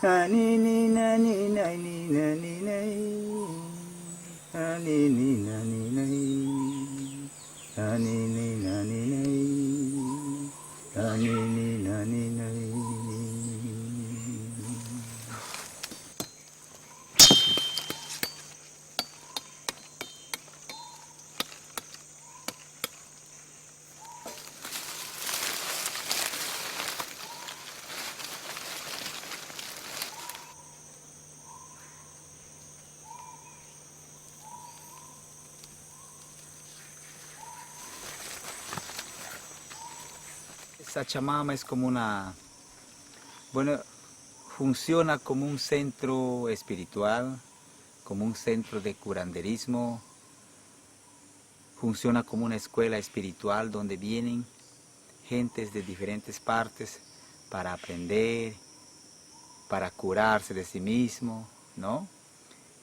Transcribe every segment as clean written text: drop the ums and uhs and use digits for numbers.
Ah, ni, ni, na, ni, na, ni, na, ni, na. Ah, ni, ni, na, ni, na. Ah, ni, ni, na, ni, na. Ah, ni, ni, na, ni, na. Sachamama es como una, bueno, funciona como un centro espiritual, como un centro de curanderismo, funciona como una escuela espiritual donde vienen gentes de diferentes partes para aprender, para curarse de sí mismo, ¿no?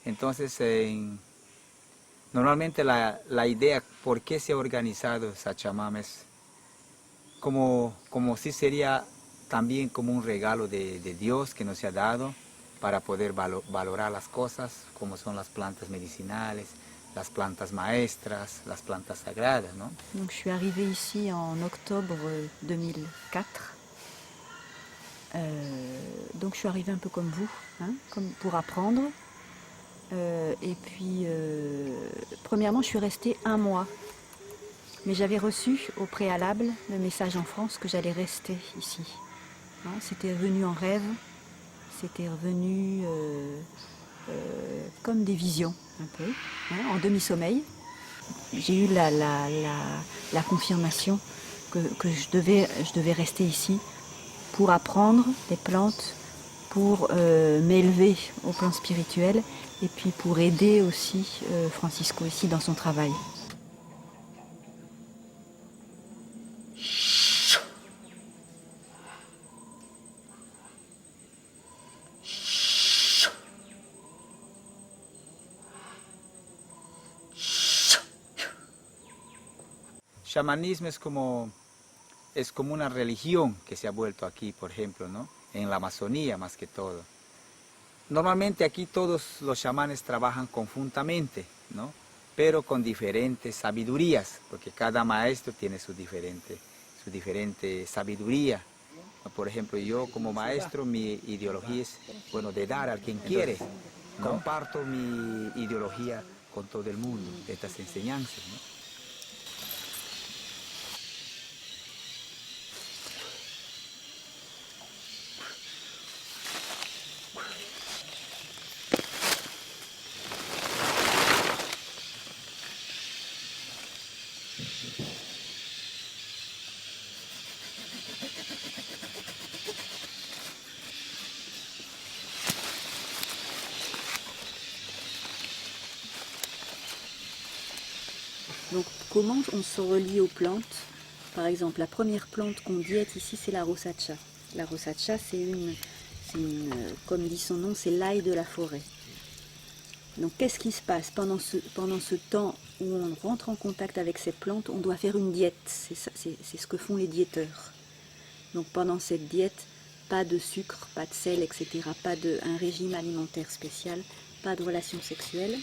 Entonces, normalmente la idea por qué se ha organizado Sachamama es como si sería también como un regalo de Dios que nos ha dado para poder valorar las cosas, como son las plantas medicinales, las plantas maestras, las plantas sagradas, ¿no? Donc, je suis arrivée ici en octobre 2004. Donc je suis arrivée un peu comme vous, hein, comme pour apprendre. Et puis, premièrement, je suis restée 1 mois. Mais j'avais reçu au préalable le message en France que j'allais rester ici. Hein, c'était revenu en rêve, c'était revenu comme des visions, un peu, hein, en demi-sommeil. J'ai eu la confirmation que je devais rester ici pour apprendre les plantes, pour m'élever au plan spirituel et puis pour aider aussi Francisco ici dans son travail. Chamanismo es como una religión que se ha vuelto aquí, por ejemplo, ¿no? En la Amazonía más que todo. Normalmente aquí todos los chamanes trabajan conjuntamente, ¿no? Pero con diferentes sabidurías, porque cada maestro tiene su diferente sabiduría. Por ejemplo, yo como maestro, mi ideología es, bueno, de dar a quien quiere. Comparto mi ideología con todo el mundo, estas enseñanzas, ¿no? Donc comment on se relie aux plantes? Par exemple, la première plante qu'on diète ici, c'est la rosacha. La rosacha, comme dit son nom, c'est l'ail de la forêt. Donc qu'est-ce qui se passe pendant ce temps où on rentre en contact avec cette plante? On doit faire une diète, c'est ce que font les diéteurs. Donc pendant cette diète, pas de sucre, pas de sel, etc. Pas un régime alimentaire spécial, pas de relations sexuelles.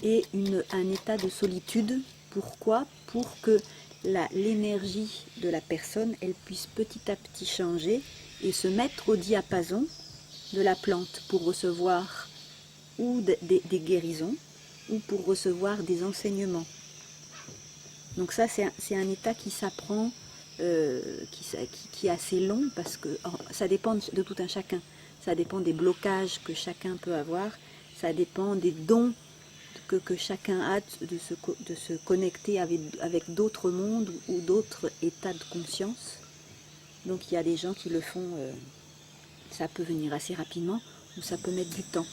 Et un état de solitude. Pourquoi? Pour que l'énergie de la personne, elle puisse petit à petit changer et se mettre au diapason de la plante pour recevoir ou des guérisons ou pour recevoir des enseignements. Donc ça, c'est un état qui s'apprend, qui est assez long parce que ça dépend de tout un chacun. Ça dépend des blocages que chacun peut avoir, ça dépend des dons que chacun a de se connecter avec d'autres mondes ou d'autres états de conscience. Donc il y a des gens qui le font, ça peut venir assez rapidement ou ça peut mettre du temps.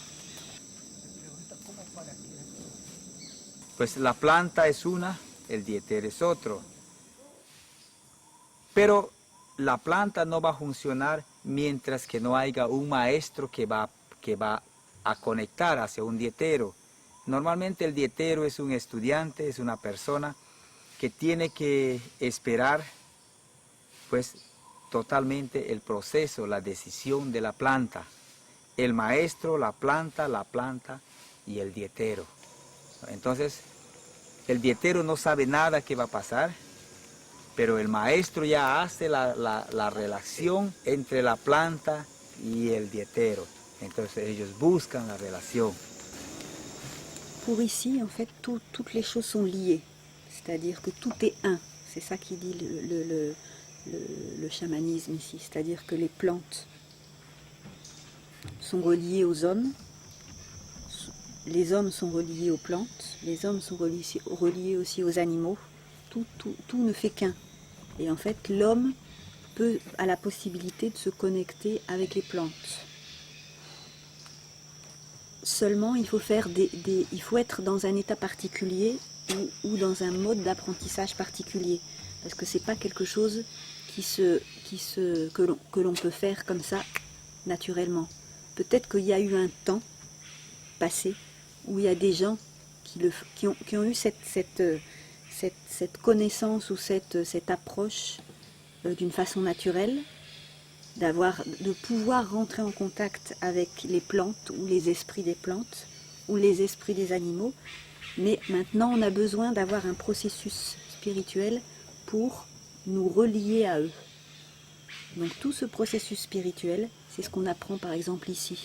Pues la planta es una, el dieter es otro. Pero la planta no va a funcionar mientras que no haya un maestro que va a conectar hacia un dietero. Normalmente el dietero es un estudiante, es una persona que tiene que esperar, pues, totalmente el proceso, la decisión de la planta. El maestro, la planta y el dietero. Entonces, el dietero no sabe nada que va a pasar, pero el maestro ya hace la relación entre la planta y el dietero. Entonces ellos buscan la relación. Pour ici, en fait, toutes les choses sont liées. C'est-à-dire que tout est un. C'est ça qui dit le chamanisme ici. C'est-à-dire que les plantes sont reliés aux hommes, les hommes sont reliés aux plantes, les hommes sont reliés aussi aux animaux. Tout ne fait qu'un. Et en fait, l'homme a la possibilité de se connecter avec les plantes. Seulement, il faut être dans un état particulier ou dans un mode d'apprentissage particulier. Parce que c'est pas quelque chose que l'on peut faire comme ça naturellement. Peut-être qu'il y a eu un temps passé où il y a des gens qui ont eu cette connaissance ou cette approche d'une façon naturelle, de pouvoir rentrer en contact avec les plantes ou les esprits des plantes ou les esprits des animaux. Mais maintenant, on a besoin d'avoir un processus spirituel pour nous relier à eux. Donc tout ce processus spirituel, c'est ce qu'on apprend par exemple ici.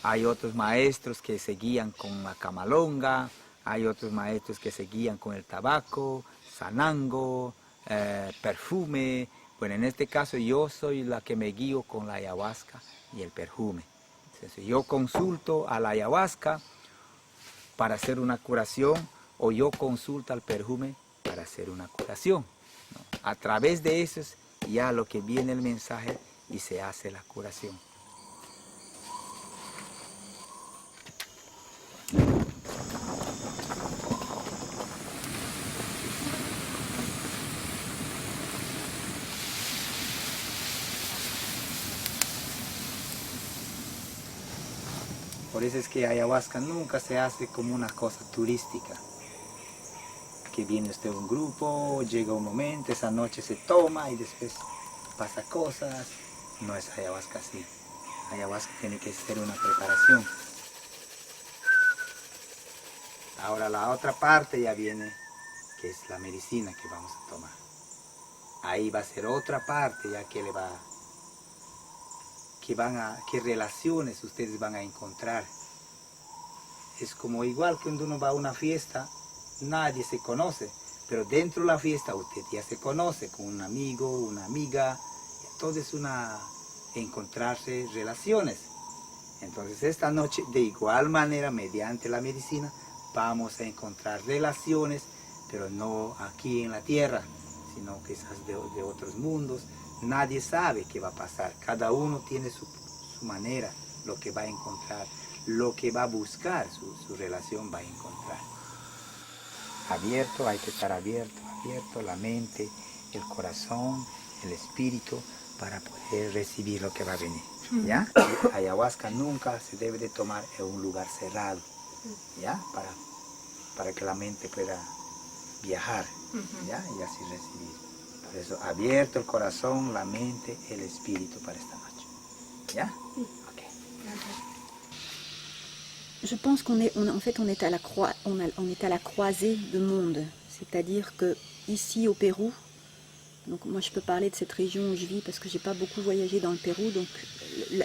Hay otros maestros que se guían con la camalonga, hay otros maestros que se guían con el tabaco, sanango, perfume. Bueno, en este caso yo soy la que me guío con la ayahuasca y el perfume. Entonces, yo consulto a la ayahuasca para hacer una curación o yo consulto al perfume para hacer una curación, ¿no? A través de eso es ya lo que viene el mensaje y se hace la curación. Por eso es que ayahuasca nunca se hace como una cosa turística. Que viene usted a un grupo, llega un momento, esa noche se toma y después pasa cosas. No es ayahuasca así. Ayahuasca tiene que ser una preparación. Ahora la otra parte ya viene, que es la medicina que vamos a tomar. Ahí va a ser otra parte ya que le va qué relaciones ustedes van a encontrar. Es como igual que cuando uno va a una fiesta, nadie se conoce, pero dentro de la fiesta usted ya se conoce con un amigo, una amiga. Entonces encontrarse relaciones. Entonces esta noche de igual manera mediante la medicina vamos a encontrar relaciones, pero no aquí en la tierra, sino quizás de otros mundos. Nadie sabe qué va a pasar, cada uno tiene su manera, lo que va a encontrar, lo que va a buscar, su relación va a encontrar. Abierto, hay que estar abierto la mente, el corazón, el espíritu, para poder recibir lo que va a venir. ¿Ya? Ayahuasca nunca se debe de tomar en un lugar cerrado, ¿ya? Para que la mente pueda viajar, ¿ya? Y así recibir. Por eso, abierto el corazón, la mente, el espíritu para esta noche. ¿Ya? Ok. Je pense qu'on est à la croisée de mondes. C'est-à-dire que ici au Pérou, donc moi je peux parler de cette région où je vis parce que j'ai pas beaucoup voyagé dans le Pérou, donc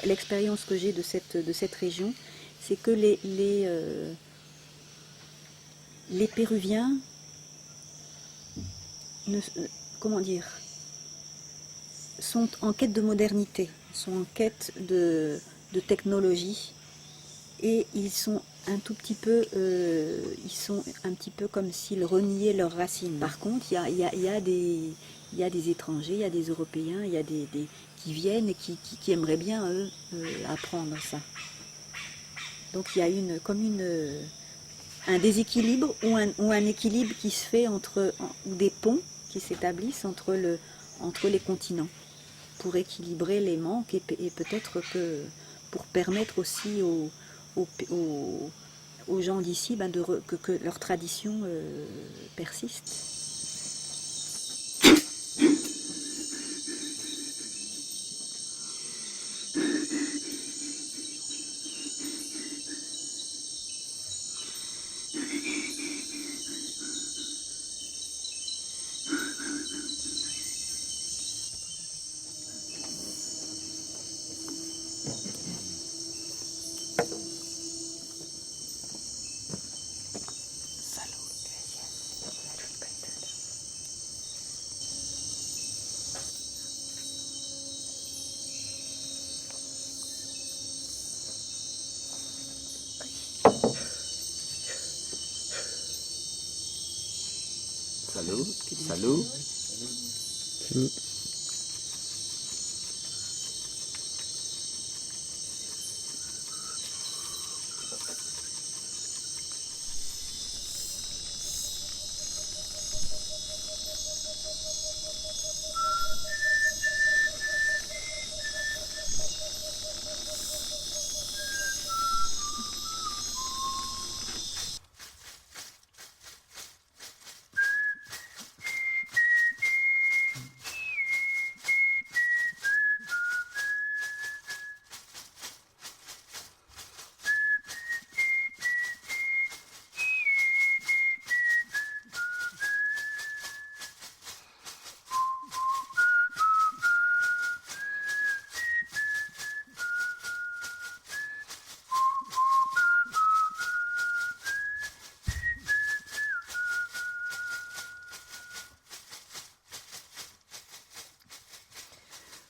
l'expérience que j'ai de cette région, c'est que les Péruviens sont en quête de modernité, sont en quête de technologie, et ils sont un petit peu comme s'ils reniaient leurs racines. Par contre, il y a des étrangers, il y a des Européens, il y a qui viennent et qui aimeraient bien eux apprendre ça. Donc il y a un déséquilibre ou un équilibre qui se fait ou des ponts qui s'établissent entre les continents pour équilibrer les manques et peut-être que pour permettre aussi aux gens d'ici que leur tradition persiste. Salud, salud.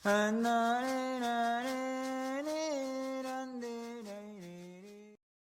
Na, na, na, na.